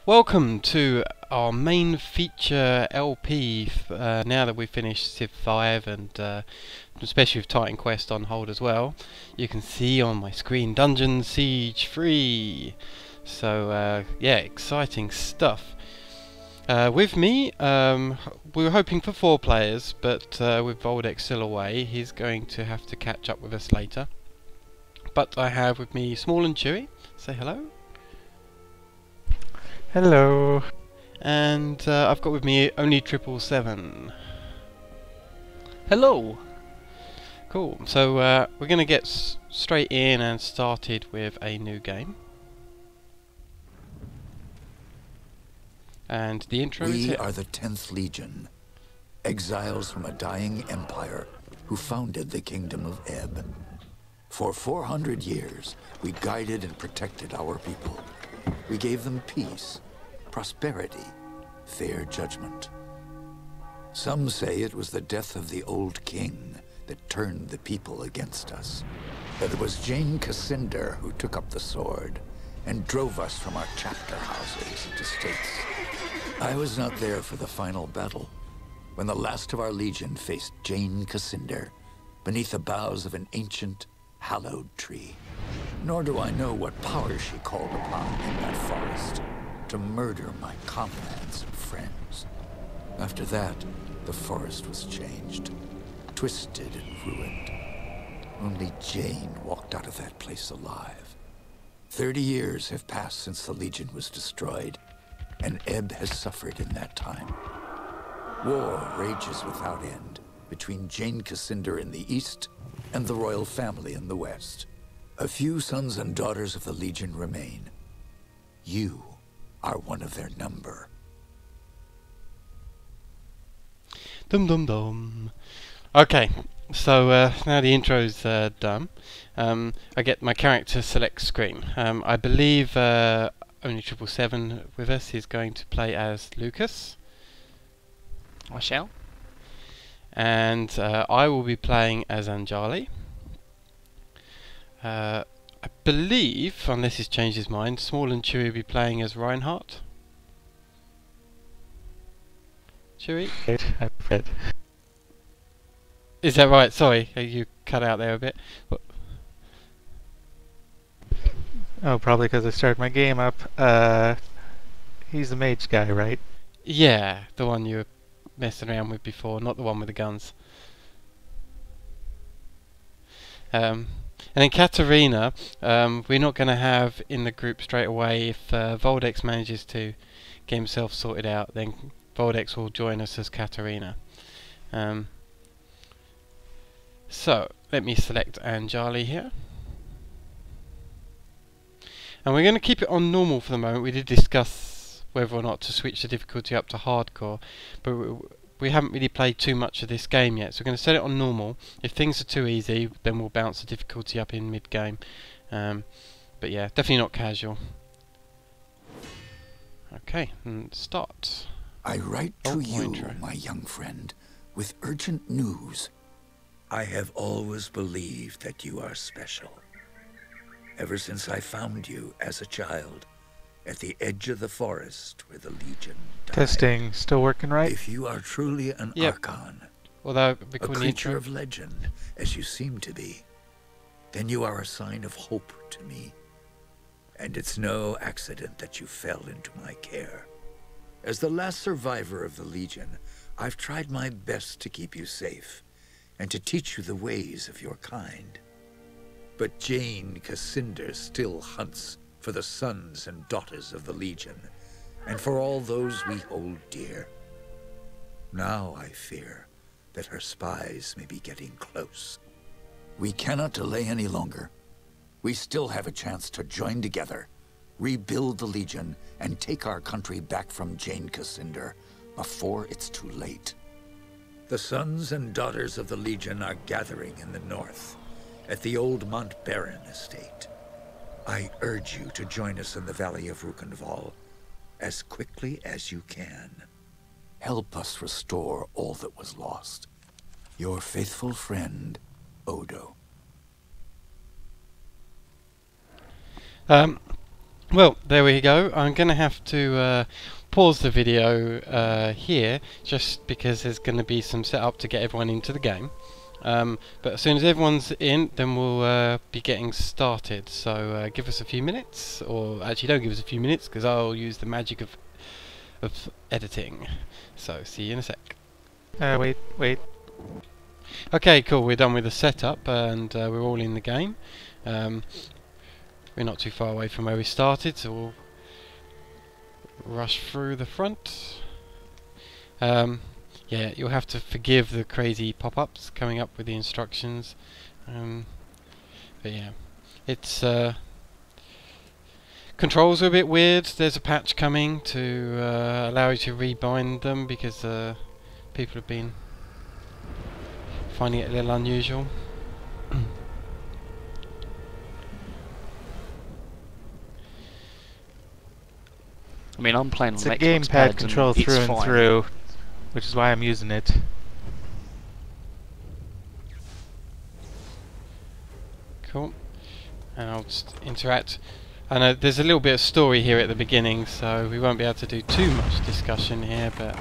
Welcome to our main feature LP. Now that we've finished Civ 5 and especially with Titan Quest on hold as well, you can see on my screen Dungeon Siege 3. So yeah, exciting stuff. With me, we were hoping for 4 players, but with Voldex still away, he's going to have to catch up with us later. But I have with me Small and Chewy. Say hello. Hello. And I've got with me only 777. Hello. Cool. So we're going to get straight in and started with a new game. And the intro is We here. are the 10th Legion, exiles from a dying empire who founded the Kingdom of Ebb. For 400 years, we guided and protected our people. We gave them peace, prosperity, fair judgment. Some say it was the death of the old king that turned the people against us. But it was Jane Cassinder who took up the sword and drove us from our chapter houses and estates. I was not there for the final battle, when the last of our legion faced Jane Cassinder beneath the boughs of an ancient, hallowed tree. Nor do I know what power she called upon in that forest to murder my comrades and friends. After that, the forest was changed, twisted and ruined. Only Jane walked out of that place alive. 30 years have passed since the Legion was destroyed, and Ebb has suffered in that time. War rages without end between Jane Cassinder in the east and the royal family in the west. A few sons and daughters of the Legion remain. You are one of their number. Dum dum dum. Okay, so now the intro's done. I get my character select screen. I believe only 777 with us is going to play as Lucas. I shall. And I will be playing as Anjali. I believe, unless he's changed his mind, Small and Chewy will be playing as Reinhardt. Chewy? I read. Is that right? Sorry, you cut out there a bit. What? Oh, probably because I started my game up. He's the mage guy, right? Yeah, the one you were messing around with before, not the one with the guns. And then Katarina, we're not going to have in the group straight away. If Voldex manages to get himself sorted out, then Voldex will join us as Katarina. So, let me select Anjali here. And we're going to keep it on normal for the moment. We did discuss whether or not to switch the difficulty up to hardcore, but we haven't really played too much of this game yet, so we're going to set it on normal. If things are too easy, then we'll bounce the difficulty up in mid-game. But yeah, definitely not casual. Okay, and start. I write to you, my young friend, with urgent news. I have always believed that you are special. Ever since I found you as a child, at the edge of the forest where the Legion died. Testing, still working right? If you are truly an Archon, although a creature of legend, as you seem to be, then you are a sign of hope to me. And it's no accident that you fell into my care. As the last survivor of the Legion, I've tried my best to keep you safe, and to teach you the ways of your kind. But Jane Cassinder still hunts for the sons and daughters of the Legion, and for all those we hold dear. Now I fear that her spies may be getting close. We cannot delay any longer. We still have a chance to join together, rebuild the Legion, and take our country back from Jane Cassinder before it's too late. The sons and daughters of the Legion are gathering in the north, at the old Mont Baron estate. I urge you to join us in the Valley of Rukenval as quickly as you can. Help us restore all that was lost. Your faithful friend, Odo. Well, there we go. I'm going to have to pause the video here, just because there's going to be some setup to get everyone into the game. But as soon as everyone's in, then we'll be getting started. So give us a few minutes, or actually don't give us a few minutes, because I'll use the magic of editing. So see you in a sec. Wait. Okay, cool. We're done with the setup, and we're all in the game. We're not too far away from where we started, so we'll rush through the front. Yeah, you'll have to forgive the crazy pop-ups coming up with the instructions. But yeah, it's controls are a bit weird. There's a patch coming to allow you to rebind them, because people have been finding it a little unusual. I mean, I'm playing on It's a Xbox gamepad pads control and it's through and fine. through, which is why I'm using it. Cool. And I'll just interact. I know there's a little bit of story here at the beginning, so we won't be able to do too much discussion here, but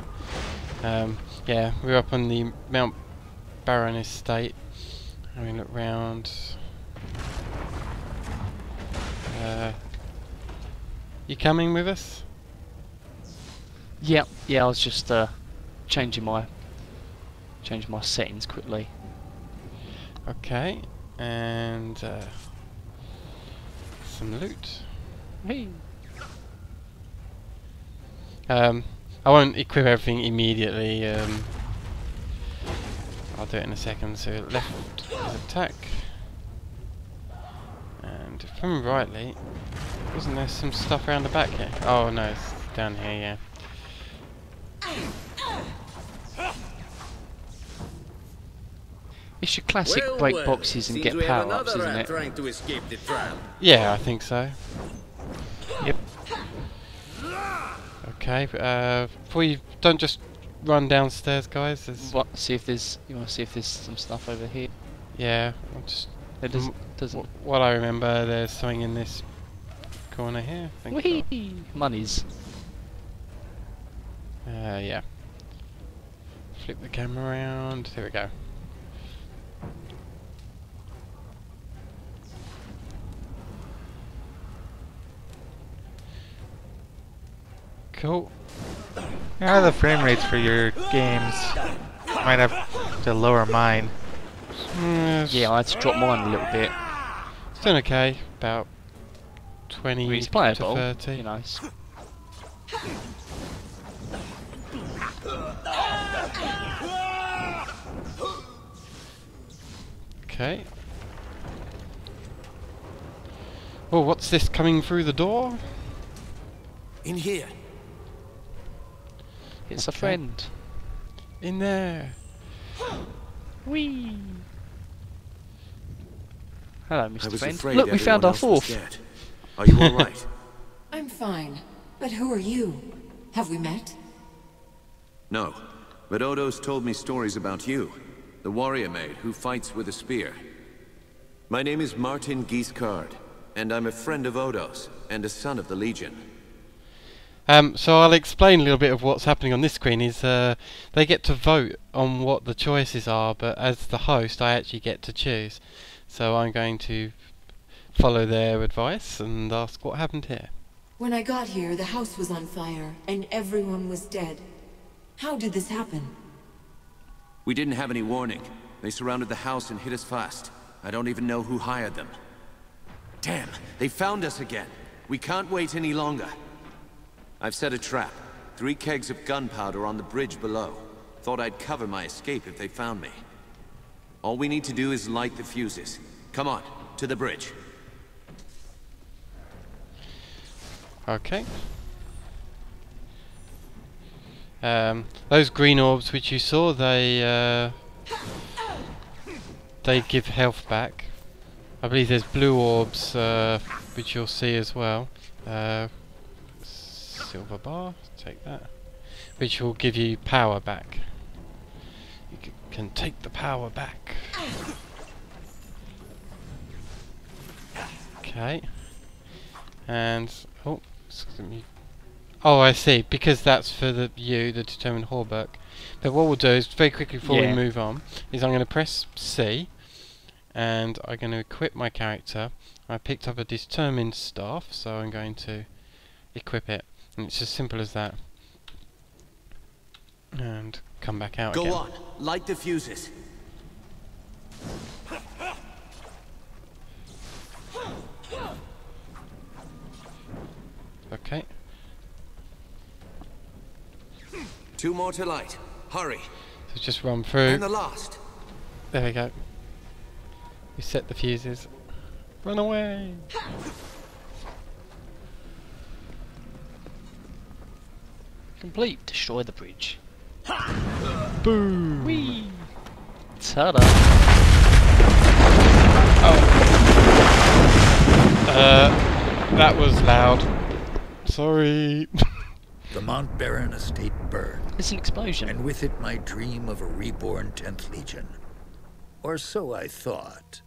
yeah, we're up on the Mount Baron estate. Having a look round. You coming with us? Yeah, I was just changing my settings quickly. Okay, and some loot. Hey. I won't equip everything immediately. I'll do it in a second. So left is attack, and if I remember rightly, wasn't there some stuff around the back here? Oh no, it's down here. Yeah. It's your classic break boxes and get power-ups, isn't it? Trying to escape the trap. Yeah, I think so. Yep. Okay, before you don't just run downstairs, guys. There's What? See if there's. You want to see if there's some stuff over here? yeah. I'll just It doesn't. what I remember, there's something in this corner here. I think so. Whee! Monies. Yeah. Flip the camera around. Here we go. Cool. How are the frame rates for your games? Might have to lower mine. Yeah, I had to drop mine a little bit. It's doing okay. About 20 It's to playable, 30. you know. It's Okay. Oh, what's this coming through the door? In here. It's a Okay. friend. In there. Whee! Hello, I Mr. was Friend. afraid Look, we found our everyone else was fourth. dead. Are you all right? I'm fine. But who are you? Have we met? No, but Odo's told me stories about you, the warrior maid who fights with a spear. My name is Martin Guiscard, and I'm a friend of Odo's and a son of the Legion. So I'll explain a little bit of what's happening on this screen. Is they get to vote on what the choices are, but as the host, I actually get to choose. So I'm going to follow their advice and ask what happened here. When I got here, the house was on fire, and everyone was dead. How did this happen? We didn't have any warning. They surrounded the house and hit us fast. I don't even know who hired them. Damn, they found us again. We can't wait any longer. I've set a trap. 3 kegs of gunpowder on the bridge below. Thought I'd cover my escape if they found me. All we need to do is light the fuses. Come on, to the bridge. Okay. Those green orbs which you saw, they give health back. I believe there's blue orbs which you'll see as well. Silver bar, take that. Which will give you power back. You can take the power back. Okay. And oh, excuse me. Oh, I see. Because that's for the determined Horberg. But what we'll do is very quickly before we move on, is I'm going to press C, and I'm going to equip my character. I picked up a determined staff, so I'm going to equip it, and it's as simple as that. And come back out again. Go on, light the fuses. Okay. 2 more to light. Hurry. So just run through. And the last. There we go. We set the fuses. Run away! Complete. Destroy the bridge. Boom! Whee! Ta-da! That was loud. Sorry. The Mount Baron estate burned, It's an explosion. and with it my dream of a reborn 10th Legion. Or so I thought.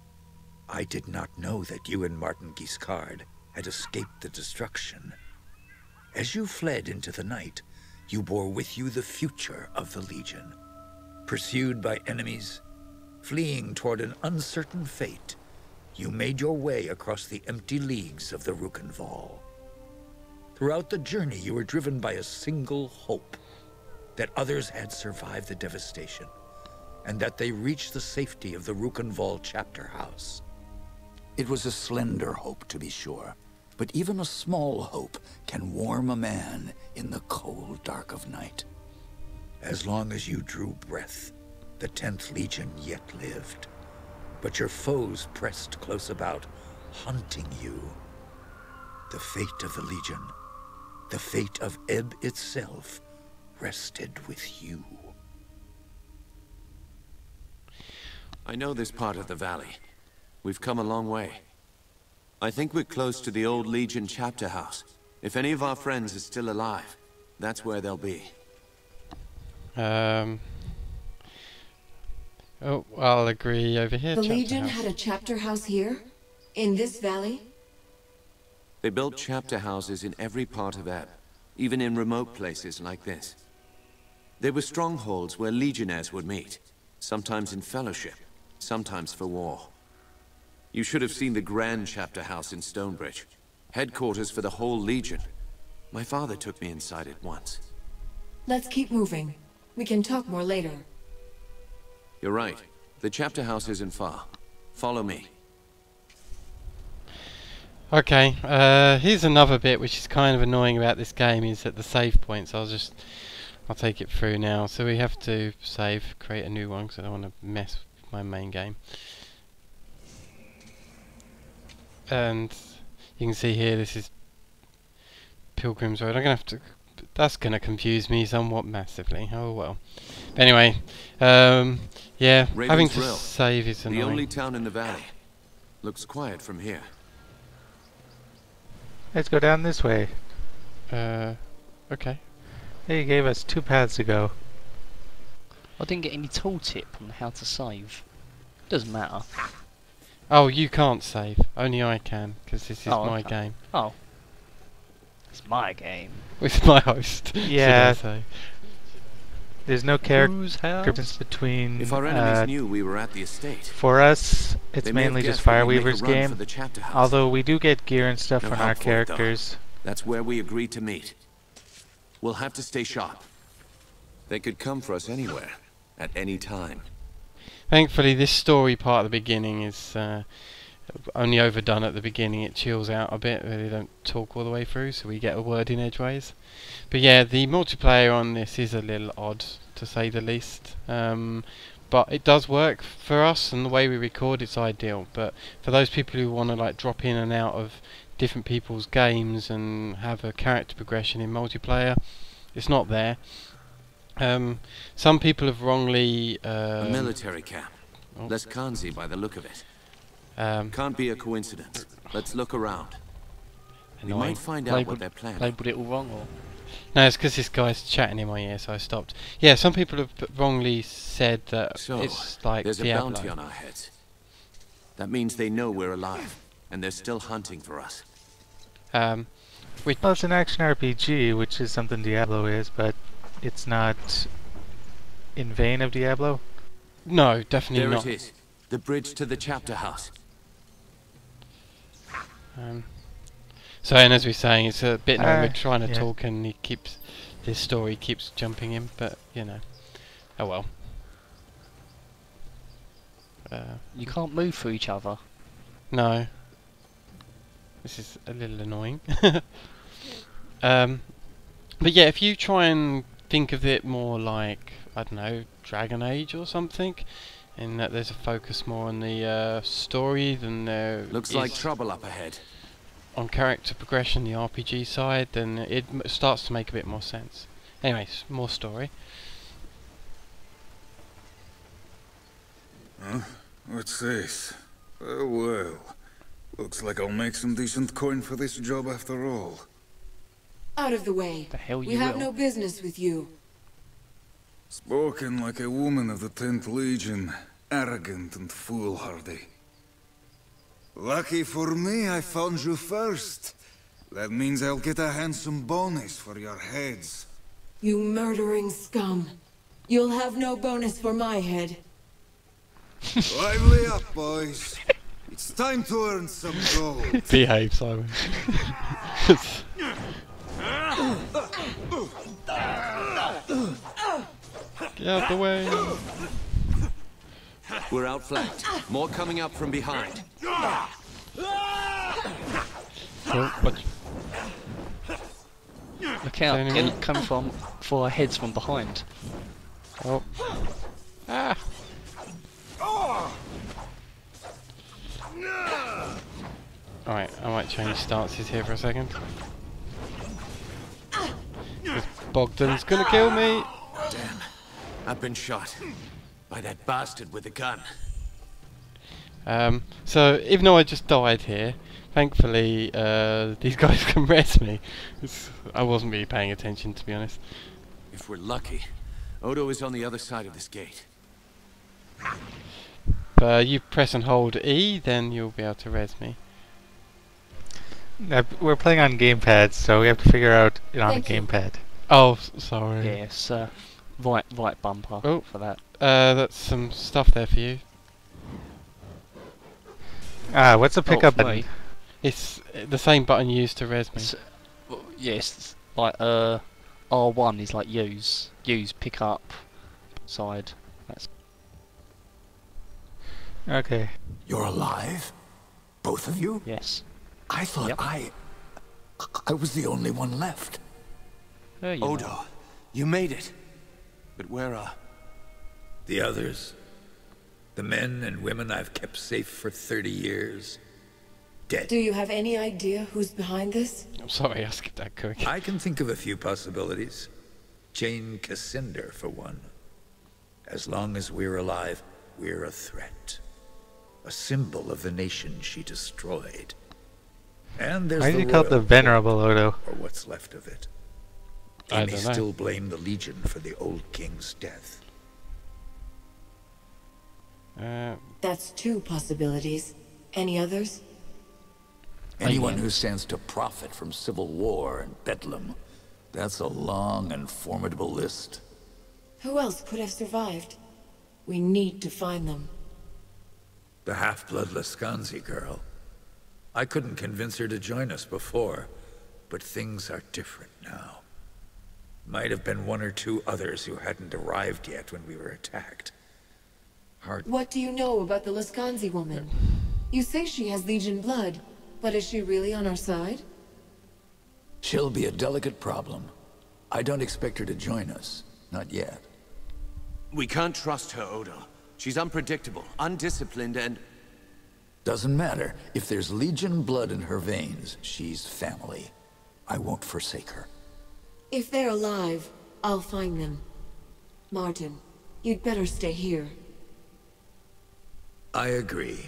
I did not know that you and Martin Guiscard had escaped the destruction. As you fled into the night, you bore with you the future of the Legion. Pursued by enemies, fleeing toward an uncertain fate, you made your way across the empty leagues of the Rukenval. Throughout the journey, you were driven by a single hope: that others had survived the devastation, and that they reached the safety of the Rukenval chapter house. It was a slender hope, to be sure, but even a small hope can warm a man in the cold dark of night. As long as you drew breath, the 10th Legion yet lived, but your foes pressed close about, hunting you. The fate of the Legion, the fate of Ebb itself, rested with you. I know this part of the valley. We've come a long way. I think we're close to the old Legion chapter house. If any of our friends are still alive, that's where they'll be. Oh, I'll agree over here. The chapter Legion house. had a chapter house here? In this valley? They built chapter houses in every part of Ebb, even in remote places like this. They were strongholds where legionnaires would meet, sometimes in fellowship, sometimes for war. You should have seen the grand chapter house in Stonebridge, headquarters for the whole Legion. My father took me inside it once. Let's keep moving. We can talk more later. You're right. The chapter house isn't far. Follow me. Okay, here's another bit which is kind of annoying about this game, is at the save points. I'll take it through now. So we have to save, create a new one, because I don't want to mess with my main game. And you can see here, this is Pilgrim's Road. I'm gonna have to. That's gonna confuse me somewhat massively. Oh well. But anyway, yeah, having to Ravensrill, save is annoying. the only town in the valley. Looks quiet from here. Let's go down this way. Okay. He gave us 2 paths to go. I didn't get any tooltip on how to save. Doesn't matter. Oh, you can't save. Only I can, because this is my okay. game. Oh. It's my game. With my host. Yeah. should I say. There's no character Whose house? difference between. If our enemies knew we were at the estate, For us, it's they may have mainly just guessed that we'd make a Fireweaver's run for game. the chapter house. Although we do get gear and stuff No on help our for it, though. characters. That's where we agreed to meet. We'll have to stay sharp. They could come for us anywhere, at any time. Thankfully, this story part at the beginning is only overdone at the beginning. It chills out a bit. They don't talk all the way through, so we get a word in edgeways. But yeah, the multiplayer on this is a little odd, to say the least. But it does work for us, and the way we record, it's ideal. But for those people who want to like drop in and out of different people's games and have a character progression in multiplayer, it's not there. Some people have wrongly A military camp. oh. Less Kanzi by the look of it. um, Can't be a coincidence. Let's look around. We annoying. might find out what they're planning. Labelled it all wrong, or? No, it's because this guy's chatting in my ear, so I stopped. Yeah, some people have wrongly said that So, it's like there's a Diablo. bounty on our heads. That means they know we're alive, and they're still hunting for us. Which, Well, it's an action RPG, which is something Diablo is, but it's not in vein of Diablo. no, definitely There not. it is. The bridge to the chapter house. So, and as we're saying, it's a bit we're trying to yeah. talk, and his story keeps jumping in, but you know, oh well. You can't move through each other. No, this is a little annoying. But yeah, if you try and think of it more like, I don't know, Dragon Age or something, in that there's a focus more on the story than there Looks is like trouble up ahead. on character progression, the RPG side, then it starts to make a bit more sense. Anyways, more story. Huh? What's this? Oh well. Looks like I'll make some decent coin for this job after all. Out of the way. The hell We you have will. no business with you. Spoken like a woman of the 10th Legion, arrogant and foolhardy. Lucky for me, I found you first. That means I'll get a handsome bonus for your heads. You murdering scum. You'll have no bonus for my head. Lively up, boys. It's time to earn some gold. Behave, Simon. Get out the way. We're outflanked. More coming up from behind. Oh, watch. Look out, Enemy. it'll come from for our heads from behind. Oh. Ah. Alright, I might change stances here for a second. This Bogdan's gonna kill me! Damn. I've been shot. By that bastard with the gun. So, even though I just died here, thankfully these guys can res me. I wasn't really paying attention, to be honest. If we're lucky, Odo is on the other side of this gate. But you press and hold E, then you'll be able to res me. We're playing on gamepads, so we have to figure out it on a Thank you. gamepad. Oh, sorry. Yes, right bumper Oh. for that. That's some stuff there for you. Ah, what's the pickup for button? me. It's the same button you used to res me. Yes, like R1 is like use, pick up, side. That's Okay. You're alive? Both of you? yes. I thought Yep. I was the only one left. There you Odo, are. you made it. But where are... The others, the men and women I've kept safe for 30 years, dead. Do you have any idea who's behind this? I'm sorry, I skipped that quick. I can think of a few possibilities. Jane Cassinder, for one. As long as we're alive, we're a threat. A symbol of the nation she destroyed. And there's Why do the you call it the royal Venerable Odo? court, or what's left of it. I They may don't know. still blame the Legion for the old king's death. That's two possibilities. Any others? Anyone who stands to profit from civil war and bedlam. That's a long and formidable list. Who else could have survived? We need to find them. The half-blood Lascanzi girl. I couldn't convince her to join us before, but things are different now. Might have been one or two others who hadn't arrived yet when we were attacked. Hard. What do you know about the Lascanzi woman? You say she has Legion blood, but is she really on our side? She'll be a delicate problem. I don't expect her to join us. Not yet. We can't trust her, Odo. She's unpredictable, undisciplined, and... Doesn't matter. If there's Legion blood in her veins, she's family. I won't forsake her. If they're alive, I'll find them. Martin, you'd better stay here. I agree.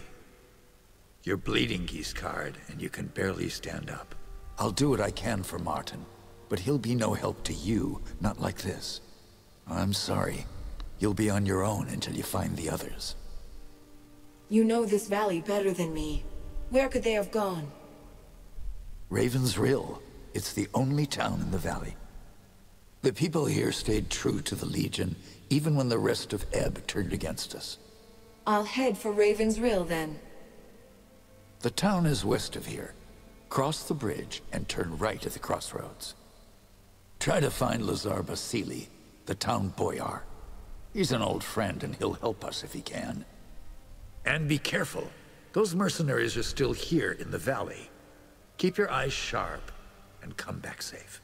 You're bleeding, Giscard, and you can barely stand up. I'll do what I can for Martin, but he'll be no help to you, not like this. I'm sorry. You'll be on your own until you find the others. You know this valley better than me. Where could they have gone? Raven's Rill. It's the only town in the valley. The people here stayed true to the Legion, even when the rest of Ebb turned against us. I'll head for Raven's Rill then. The town is west of here. Cross the bridge and turn right at the crossroads. Try to find Lazar Basili, the town boyar. He's an old friend and he'll help us if he can. And be careful. Those mercenaries are still here in the valley. Keep your eyes sharp and come back safe.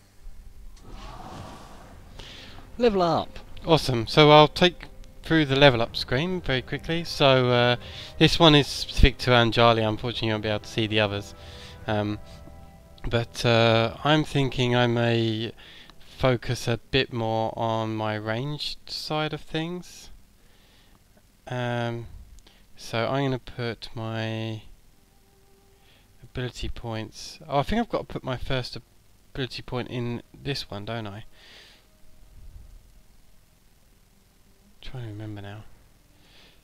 Level up. Awesome. So I'll take through the level up screen very quickly. So this one is specific to Anjali. Unfortunately, you won't be able to see the others. But I'm thinking I may focus a bit more on my ranged side of things. So I'm going to put my ability points. Oh, I think I've got to put my first ability point in this one, don't I? Trying to remember now.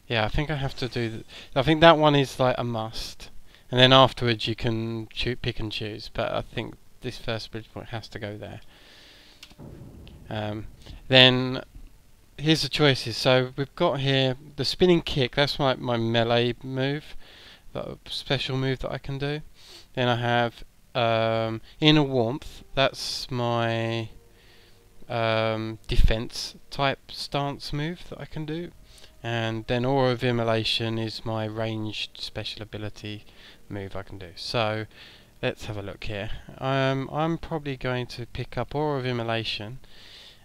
Yeah, I think I have to do. I think that one is like a must, and then afterwards you can pick and choose. But I think this first ability point has to go there. Then here's the choices. So we've got here the spinning kick. That's my melee move, the special move that I can do. Then I have inner warmth. That's my defense type stance move that I can do, and then aura of immolation is my ranged special ability move I can do. So let's have a look here. I'm probably going to pick up aura of immolation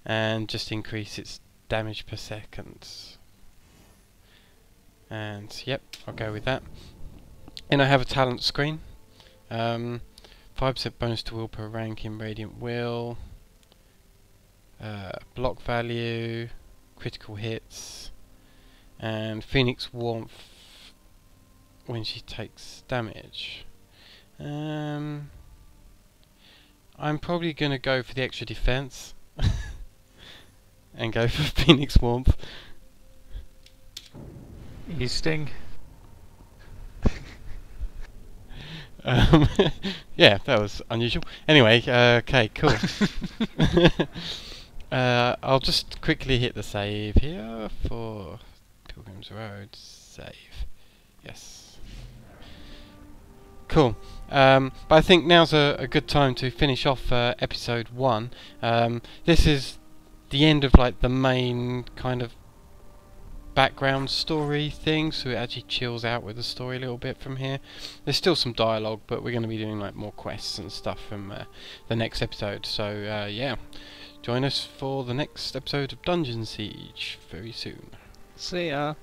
and just increase its damage per second, and yep, I'll go with that. And I have a talent screen, 5% bonus to will per rank in Radiant Will, block value, critical hits, and Phoenix Warmth when she takes damage. I'm probably going to go for the extra defense and go for Phoenix Warmth. Easting. Yeah, that was unusual. Anyway, okay, cool. I'll just quickly hit the save here for Pilgrim's Road. Save. Yes. Cool. But I think now's a good time to finish off episode 1. This is the end of like the main kind of background story thing, so it actually chills out with the story a little bit from here. There's still some dialogue, but we're going to be doing like more quests and stuff from the next episode. So yeah, join us for the next episode of Dungeon Siege very soon. See ya.